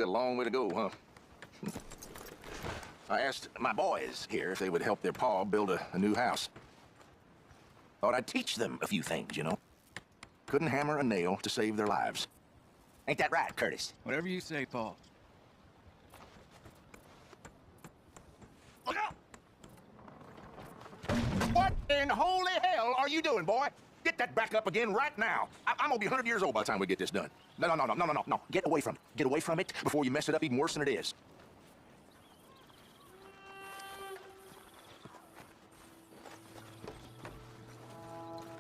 got a long way to go, huh? I asked my boys here if they would help their pa build a new house. Thought I'd teach them a few things, you know. Couldn't hammer a nail to save their lives. Ain't that right, Curtis? Whatever you say, Paul. Look out! What in holy hell are you doing, boy? Get that back up again right now. I'm gonna be 100 years old by the time we get this done. No. Get away from it. Get away from it before you mess it up even worse than it is.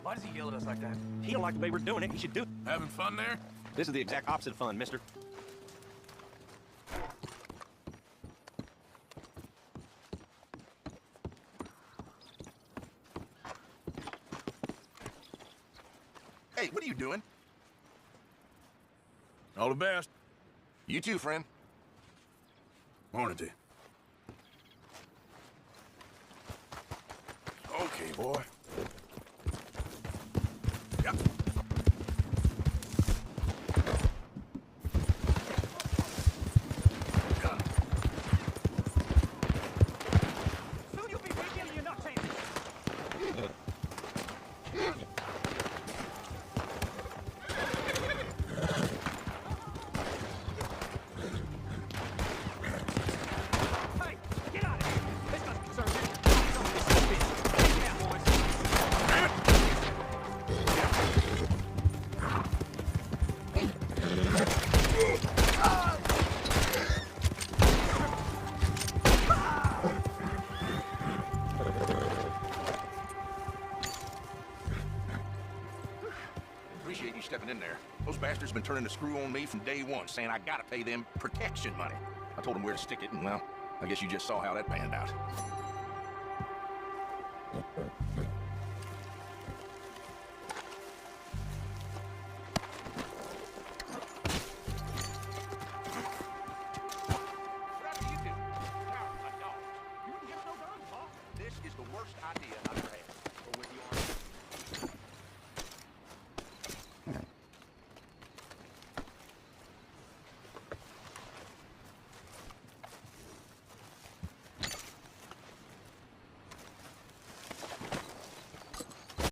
Why does he yell at us like that? He don't like the way we're doing it. He should do it. Having fun there? This is the exact opposite of fun, mister. Hey, what are you doing? All the best. You too, friend. Morning to you. Okay, boy. Yep. Soon you'll be revealing your nut tape. Hey, get out of here. This doesn't concern me. Yeah, boys. Appreciate you stepping in there. Those bastards been turning the screw on me from day one, saying I gotta pay them protection money. I told them where to stick it, and well, I guess you just saw how that panned out.